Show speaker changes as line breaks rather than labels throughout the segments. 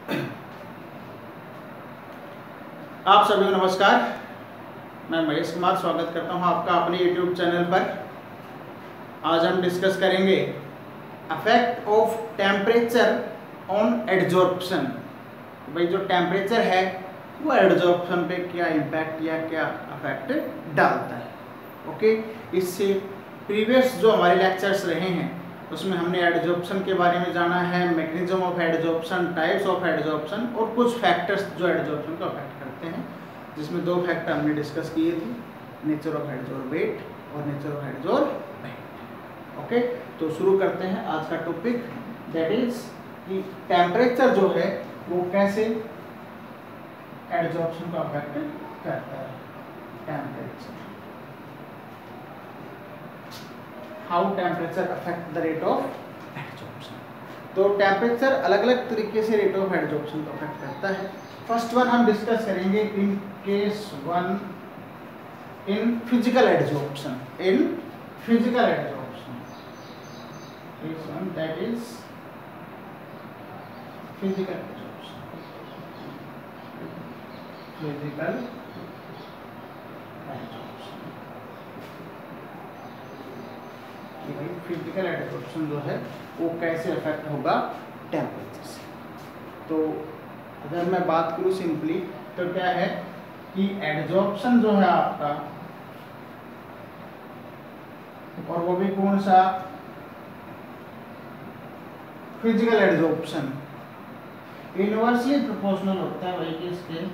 आप सभी को नमस्कार। मैं महेश कुमार स्वागत करता हूं आपका अपने YouTube चैनल पर। आज हम डिस्कस करेंगे affect of temperature on adsorption. भाई जो टेम्परेचर है वो एडजॉर्प्शन पे क्या इम्पैक्ट या क्या अफेक्ट डालता है। ओके, इससे प्रीवियस जो हमारे लेक्चर्स रहे हैं उसमें हमने एडजॉर्प्शन के बारे में जाना है, mechanism of adsorption, types of adsorption और कुछ फैक्टर्स जो एडजॉर्प्शन को अफेक्ट करते हैं, जिसमें दो फैक्टर हमने डिस्कस किए थे, नेचर ऑफ एडजॉर्बेट और नेचर ऑफ एडजॉर्बेंट। ओके, तो शुरू करते हैं आज का टॉपिक, दैट इज कि टेम्परेचर जो है वो कैसे एडजॉर्प्शन को अफेक्ट करता है। Temperature, how temperature affect the rate of adsorption. तो टेम्परेचर अलग अलग तरीके से रेट ऑफ एडजॉर्प्शन को अफेक्ट करता है। फर्स्ट वन हम डिस्कस करेंगे in case one, in physical adsorption. In physical adsorption, case one that is physical adsorption. Physical adsorption, कि भाई फिजिकल एडजॉर्प्शन जो है वो कैसे अफेक्ट होगा टेम्परेचर से। तो अगर मैं बात करूँ सिंपली तो क्या है कि एडजॉर्प्शन जो है आपका, और वो भी कौन सा, फिजिकल एडजॉर्प्शन इनवर्सली प्रोपोर्शनल होता है भाई किसके,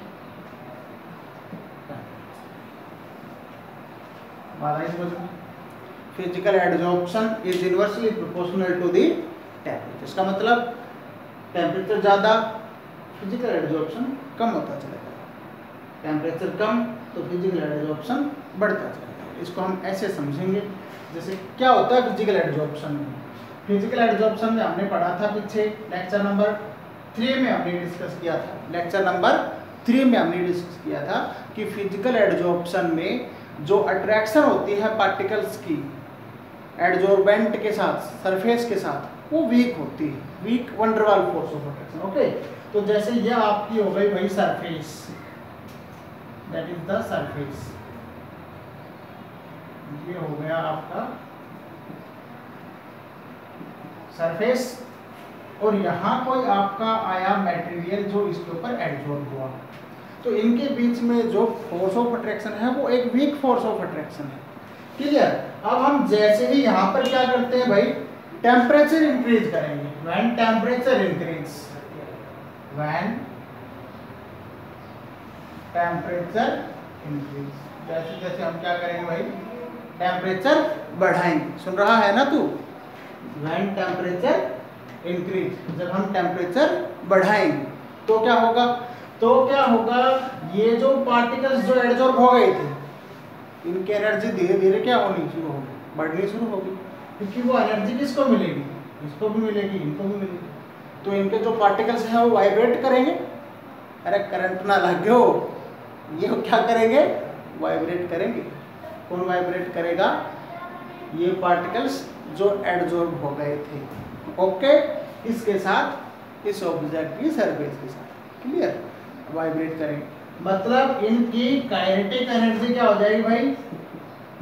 physical adsorption is inversely proportional to the temperature. इसका मतलब टेम्परेचर ज़्यादा, फिजिकल एडजॉर्प्शन कम होता चलेगा, टेम्परेचर कम तो फिजिकल एडजॉर्प्शन बढ़ता चलेगा। इसको हम ऐसे समझेंगे, जैसे क्या होता है फिजिकल एडजॉर्प्शन में। फिजिकल एडजॉर्प्शन में हमने पढ़ा था पीछे लेक्चर नंबर 3 में हमने डिस्कस किया था, लेक्चर नंबर 3 में हमने डिस्कस किया था कि फिजिकल एडजॉर्प्शन में जो अट्रैक्शन होती है पार्टिकल्स की एडजॉर्बेंट के साथ, सरफेस के साथ, वो वीक होती है, weak van der Waals force of attraction. Okay, तो जैसे यह आपकी हो गई भाई surface, that is the surface, ये हो गया आपका सरफेस, और यहाँ कोई आपका आया मटेरियल जो इसके ऊपर एडजॉर्ब हुआ, तो इनके बीच में जो फोर्स ऑफ अट्रैक्शन है वो एक वीक फोर्स ऑफ अट्रैक्शन है। क्लियर। अब हम जैसे ही यहाँ पर क्या करते हैं भाई, टेम्परेचर इंक्रीज करेंगे, when temperature increase, when temperature increase, जैसे जैसे हम क्या करेंगे भाई, टेम्परेचर बढ़ाएंगे। सुन रहा है ना तू, व्हेन टेम्परेचर इंक्रीज, जब हम टेम्परेचर बढ़ाएंगे तो क्या होगा, ये जो पार्टिकल्स जो एडजॉर्ब हो गए थे, इनकी एनर्जी धीरे धीरे क्या होनी शुरू होगी, बढ़नी शुरू होगी, क्योंकि वो एनर्जी किसको मिलेगी, इसको भी मिलेगी, इनको भी मिलेगी। तो इनके जो पार्टिकल्स हैं वो वाइब्रेट करेंगे। अरे करंट ना लगे हो, ये क्या करेंगे, वाइब्रेट करेंगे। कौन वाइब्रेट करेगा, ये पार्टिकल्स जो एडजॉर्ब हो गए थे। ओके, इसके साथ, इस ऑब्जेक्ट की सरफेस के साथ, क्लियर, वाइब्रेट करेंगे। मतलब इनकी काइनेटिक एनर्जी क्या हो जाएगी भाई,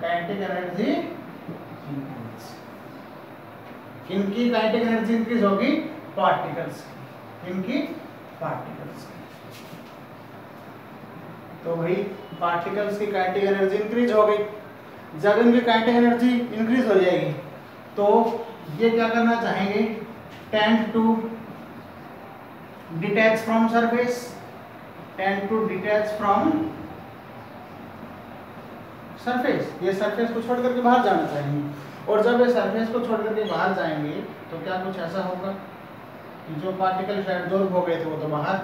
काइनेटिक एनर्जी इंक्रीज, इनकी काइनेटिक एनर्जी इंक्रीज होगी पार्टिकल्स की, इनकी पार्टिकल्स की। तो भाई पार्टिकल्स की काइनेटिक एनर्जी इंक्रीज हो गई। जब इनकी काइनेटिक एनर्जी इंक्रीज हो जाएगी तो ये क्या करना चाहेंगे, tend to detach from surface, tend to detach from surface, ये सरफेस को छोड़ करके बाहर जाना चाहेंगे। और जब ये सरफेस को छोड़ करके बाहर जाएंगे तो क्या कुछ ऐसा होगा कि जो पार्टिकल एब्जॉर्ब हो गए थे वो तो बाहर,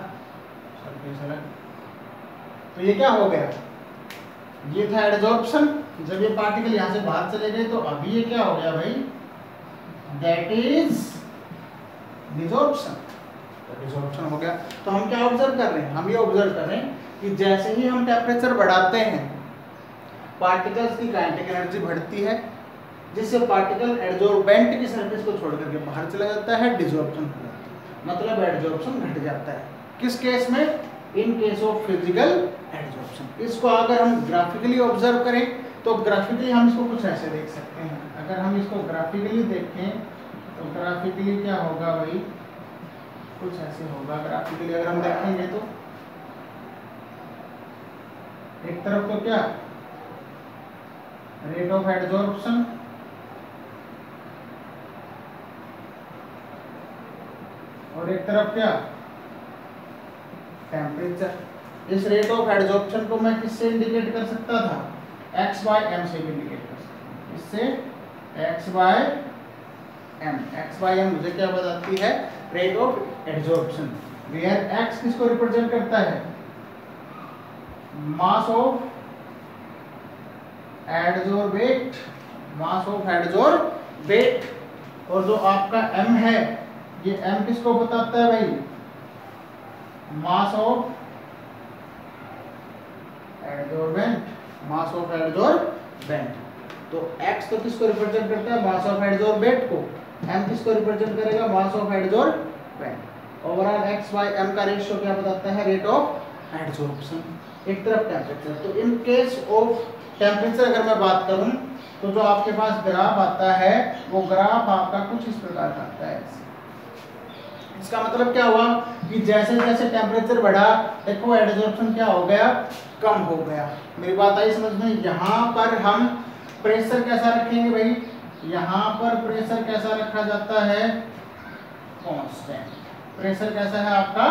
सरफेस अलग। तो ये क्या हो गया, ये था एडजॉर्प्शन। जब ये पार्टिकल यहाँ से बाहर चले गए तो अभी ये क्या हो गया भाई, दैट इज डिसॉर्प्शन। डिसॉर्प्शन हो गया। तो हम क्या ऑब्जर्व कर रहे हैं, हम ये ऑब्जर्व कर रहे हैं कि जैसे ही हम टेम्परेचर बढ़ाते हैं पार्टिकल्स की काइनेटिक एनर्जी बढ़ती है, जिससे पार्टिकल एडजॉर्बेंट की सरफेस को छोड़ करके बाहर चला जाता है, डिसॉर्प्शन हो जाता है। मतलब एडजॉर्प्शन घट जाता है। किस केस में? इन केस ऑफ फिजिकल एडजॉर्प्शन। इसको अगर हम ग्राफिकली ऑब्जर्व करें तो ग्राफिकली हम इसको कुछ ऐसे देख सकते हैं। अगर हम इसको ग्राफिकली देखें तो ग्राफिकली क्या होगा भाई, कुछ ऐसे होगा। ग्राफिकली अगर हम देखेंगे तो एक तरफ तो क्या रेट ऑफ एडजॉर्प्शन, और एक तरफ क्या टेम्परेचर। इस रेट ऑफ एडजॉर्प्शन को मैं किससे इंडिकेट कर सकता था? x बाय m से इंडिकेट कर सकता हूं। इससे x by m, x by m मुझे क्या बताती है? Rate of adsorption. Where x किसको रिप्रेजेंट करता है? Mass of adsorbate, mass of adsorbate. और जो आपका m है, ये m किसको बताता है भाई? Mass of adsorbent, mass of adsorbent. तो x तो किसको रिप्रेजेंट करता है? मास ऑफ एडजॉर्बेंट को। m किसको रिप्रेजेंट करेगा? Mass of adsorbent. Overall x by m का रेशियो क्या बताता है? Rate of adsorption. एक तरफ टेम्परेचर। तो इन केस ऑफ टेम्परेचर अगर मैं बात करूं तो जो आपके पास ग्राफ आता है वो ग्राफ आपका कुछ इस प्रकार का आता है। इसका मतलब क्या हुआ कि जैसे जैसे टेम्परेचर बढ़ा, देखो एडजॉर्प्शन क्या हो गया? कम हो गया। मेरी बात आई समझ में? यहाँ पर हम प्रेशर कैसा रखेंगे भाई? यहाँ पर प्रेशर कैसा रखा जाता है? कांस्टेंट। प्रेशर कैसा है आपका?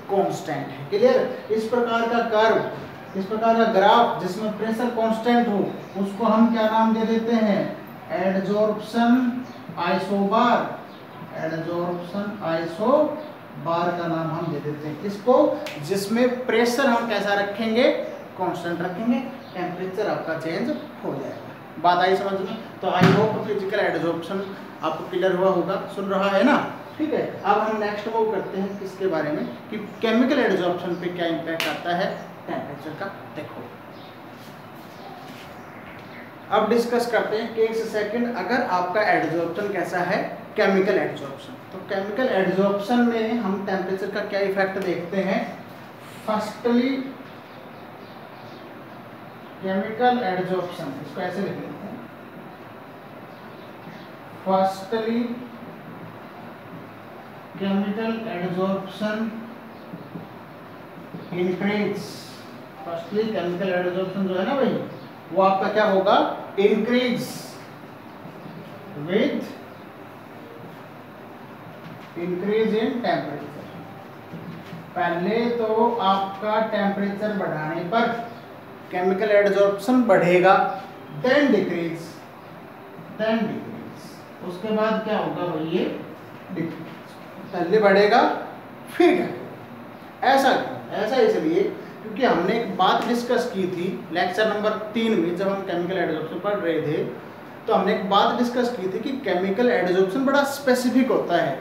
कांस्टेंट है। क्लियर? इस प्रकार का कर्व, इस प्रकार का ग्राफ जिसमें प्रेशर कांस्टेंट हो, उसको हम क्या नाम दे देते हैं? Adsorption isobar. एडजॉर्प्शन आइसोबार का नाम हम दे देते हैं इसको, जिसमें प्रेशर हम कैसा रखेंगे? कांस्टेंट रखेंगे, टेम्परेचर आपका चेंज हो जाएगा। बात आई समझ में? तो आई होप फिजिकल एडजॉर्प्शन आपको क्लियर हुआ होगा। सुन रहा है ना? ठीक है। अब हम नेक्स्ट मूव करते हैं किसके बारे में कि केमिकल एडजॉर्प्शन पे क्या इंपैक्ट आता है टेम्परेचर का। देखो अब डिस्कस करते हैं कि एक सेकंड, अगर आपका एडजॉर्प्शन कैसा है? Chemical adsorption. तो केमिकल एडजॉर्प्शन में हम टेम्परेचर का क्या इफेक्ट देखते हैं? फर्स्टली केमिकल एडजॉर्प्शन, इसको ऐसे लिख लेते हैं। Firstly chemical adsorption increase. Firstly chemical adsorption जो है ना भाई, वो आपका क्या होगा? Increase with increase in temperature. पहले तो आपका टेम्परेचर बढ़ाने पर केमिकल एडजॉर्प्शन बढ़ेगा, देन डिक्रीज, देन डिक्रीज। उसके बाद क्या होगा भाई? ये डिक्रीज। पहले बढ़ेगा फिर क्या? ऐसा क्यों? ऐसा इसलिए क्योंकि हमने एक बात डिस्कस की थी लेक्चर नंबर 3 में, जब हम केमिकल एडजॉर्प्शन पढ़ रहे थे तो हमने एक बात डिस्कस की थी कि केमिकल एडजॉर्प्शन बड़ा स्पेसिफिक होता है,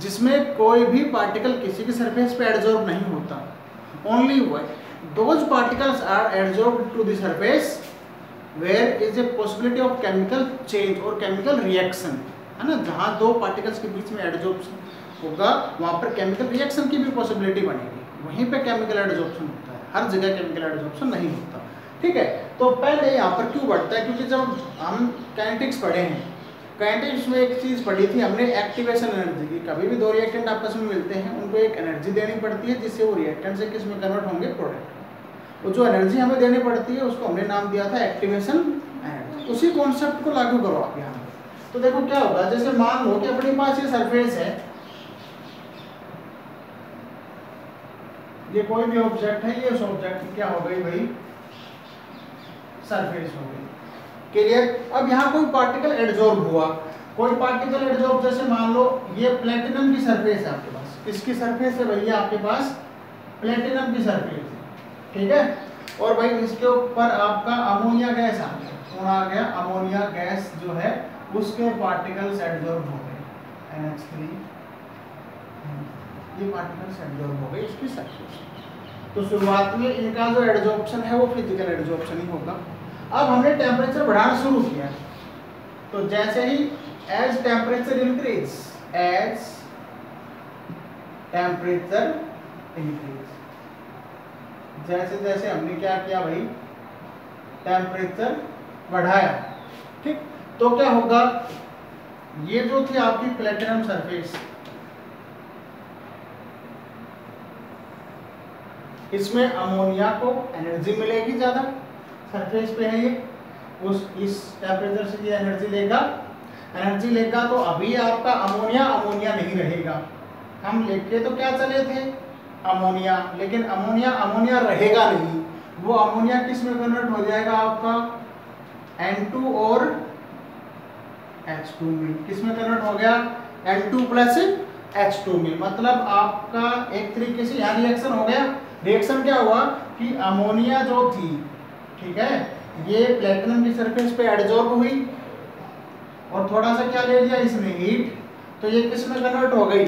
जिसमें कोई भी पार्टिकल किसी की सरफेस पे एडजॉर्ब नहीं होता। Only those particles are adsorbed to the surface where is a possibility of chemical change और केमिकल रिएक्शन, है ना? जहाँ दो पार्टिकल्स के बीच में एडजॉर्प्शन होगा वहाँ पर केमिकल रिएक्शन की भी पॉसिबिलिटी बनेगी, वहीं पे केमिकल एडजॉर्प्शन होता है। हर जगह केमिकल एडजॉर्प्शन नहीं होता। ठीक है। तो पहले यहाँ पर क्यों बढ़ता है? क्योंकि जब हम काइनेटिक्स पढ़े हैं, काइनेटिक्स में एक चीज़ पढ़ी थी हमने, एक्टिवेशन एनर्जी की। कभी भी दो रिएक्टेंट आपस में मिलते हैं, उनको एक एनर्जी देनी पड़ती है जिससे वो रिएक्टेंट से किस में कन्वर्ट होंगे? प्रोडक्ट। वो जो एनर्जी हमें देनी पड़ती है उसको हमने नाम दिया था एक्टिवेशन एनर्जी। उसी कॉन्सेप्ट को लागू करो आप यहाँ पर। तो देखो क्या होगा, जैसे मान लो कि अपने पास ये सरफेस है, ये कोई भी ऑब्जेक्ट है, ये उस ऑब्जेक्ट की क्या हो गई भाई? सरफेस हो गई। क्लियर? अब यहाँ कोई पार्टिकल एडजॉर्ब हुआ, कोई पार्टिकल एडजॉर्ब, जैसे मान लो ये प्लेटिनम की सरफेस है आपके पास। किसकी सरफेस है भैया? आपके पास प्लेटिनम की सरफेस है। ठीक है। और भाई इसके ऊपर आपका अमोनिया गैस आ गया, कौन आ गया? अमोनिया गैस जो है उसके पार्टिकल्स एडजॉर्ब हो गए, NH3, ये पार्टिकल्स एडजॉर्ब हो गए इसकी सरफेस। तो शुरुआत में इनका जो एडजॉर्प्शन है वो फिजिकल एडजॉर्प्शन ही होगा। अब हमने टेम्परेचर बढ़ाना शुरू किया, तो जैसे ही as temperature increase, as temperature increase. जैसे जैसे हमने क्या किया भाई, टेम्परेचर बढ़ाया, ठीक, तो क्या होगा, ये जो थी आपकी प्लेटिनम सरफेस, इसमें अमोनिया को एनर्जी मिलेगी ज्यादा, सरफेस पे है ये, उस इस टेम्परेचर से ये एनर्जी लेगा तो अभी आपका अमोनिया नहीं रहेगा। हम लेके तो क्या चले थे, अमोनिया, लेकिन अमोनिया रहेगा नहीं, वो अमोनिया किस में कन्वर्ट हो जाएगा आपका, N2 और H2 में। किस में कन्वर्ट हो गया, N2 प्लस H2 में। मतलब आपका एक तरीके से यहाँ रिएक्शन हो गया। रिएक्शन क्या हुआ कि अमोनिया जो थी, ठीक है, ये प्लेटिनम की सरफेस पे एडजॉर्ब हुई और थोड़ा सा क्या ले लिया इसने, हीट, तो ये किस में कन्वर्ट हो गई,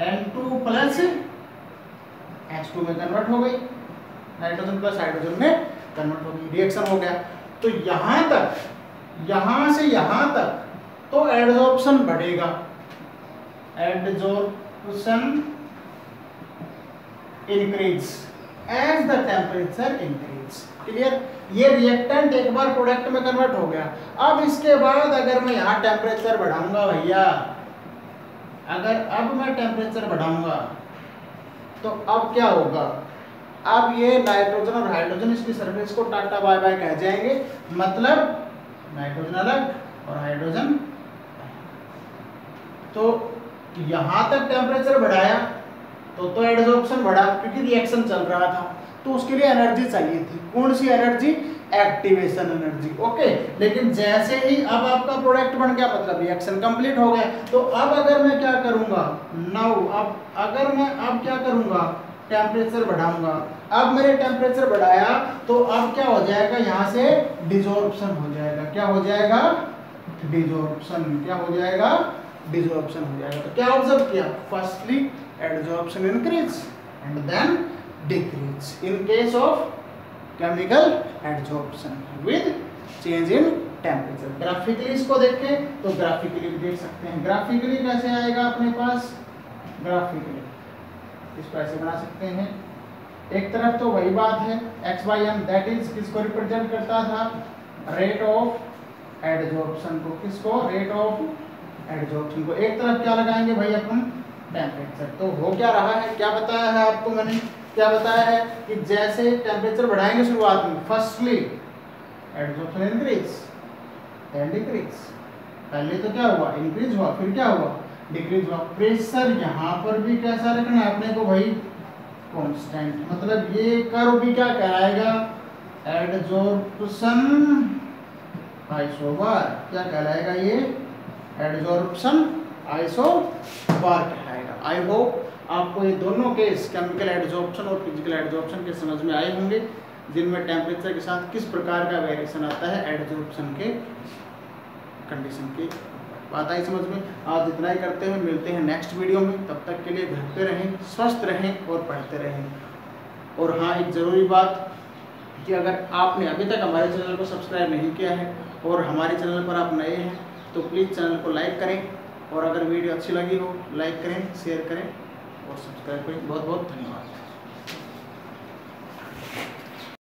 N2 प्लस H2 में कन्वर्ट हो गई, नाइट्रोजन प्लस हाइड्रोजन में कन्वर्ट हो गई, रिएक्शन हो गया। तो यहां तक, यहां से यहां तक तो एडजॉर्प्शन बढ़ेगा, adsorption increase as the temperature increase. Clear, ये रिएक्टेंट एक बार प्रोडक्ट में कन्वर्ट हो गया। अब इसके बाद अगर मैं यहाँ टेम्परेचर बढ़ाऊंगा भैया, अगर अब मैं टेम्परेचर बढ़ाऊंगा तो अब क्या होगा, अब ये नाइट्रोजन और हाइड्रोजन इसकी सरफेस को टाटा बाय बाय कह जाएंगे, मतलब नाइट्रोजन अलग और हाइड्रोजन। तो यहां तक टेम्परेचर बढ़ाया तो एडजॉर्प्शन बढ़ा, क्योंकि रिएक्शन चल रहा था, तो उसके लिए एनर्जी चाहिए थी। कौन सी एनर्जी, एक्टिवेशन एनर्जी, ओके। लेकिन जैसे ही अब आपका प्रोडक्ट बन गया, मतलब रिएक्शन कंप्लीट हो गया, तो अब अगर मैं क्या करूंगा, नाउ अब अगर मैं अब क्या करूंगा, टेम्परेचर बढ़ाऊंगा। अब मैंने टेम्परेचर बढ़ाया तो अब क्या हो जाएगा, यहाँ से डिजॉर्प्शन हो जाएगा। क्या हो जाएगा, डिजॉर्प्शन। क्या हो जाएगा, डिजॉर्प्शन हो जाएगा। तो क्या ऑब्जर्व किया, firstly adsorption increase and then decrease in case of chemical adsorption with change in temperature. Graphically इसको देखें तो ग्राफिकली देख सकते हैं। ग्राफिकली कैसे आएगा अपने पास, ग्राफिकली इसको ऐसे बना सकते हैं। एक तरफ तो वही बात है x by m, that is किसको रिप्रेजेंट करता था, रेट ऑफ एडजॉर्प्शन को, किसको, रेट ऑफ एडजॉर्प्शन को। एक तरफ क्या लगाएंगे भाई अपन, टेम्परेचर। तो हो क्या रहा है, क्या बताया है आपको मैंने, क्या बताया है कि जैसे टेम्परेचर बढ़ाएंगे शुरुआत में, firstly adsorption increase and decrease. पहले तो क्या हुआ, इंक्रीज हुआ, फिर क्या हुआ, डिक्रीज हुआ। प्रेशर यहाँ पर भी कैसा रखना है अपने को भाई, कांस्टेंट। मतलब ये कर्व भी क्या कहलाएगा, एडजॉर्प्शन आइसोबार। क्या कहलाएगा ये, एडजॉर्प्शन आइसोबार कहलाएगा। आई होप आपको ये दोनों केस, केमिकल एडजॉर्प्शन और फिजिकल एडजॉर्प्शन के समझ में आए होंगे, जिनमें टेम्परेचर के साथ किस प्रकार का वेरिएशन आता है एडजॉर्प्शन के कंडीशन की बात आई समझ में। आज इतना ही करते हैं, मिलते हैं नेक्स्ट वीडियो में। तब तक के लिए घर पे रहें, स्वस्थ रहें और पढ़ते रहें। और हाँ, एक ज़रूरी बात कि अगर आपने अभी तक हमारे चैनल को सब्सक्राइब नहीं किया है और हमारे चैनल पर आप नए हैं तो प्लीज़ चैनल को लाइक करें, और अगर वीडियो अच्छी लगी हो लाइक करें, शेयर करें और सब्सक्राइब करें। बहुत बहुत धन्यवाद।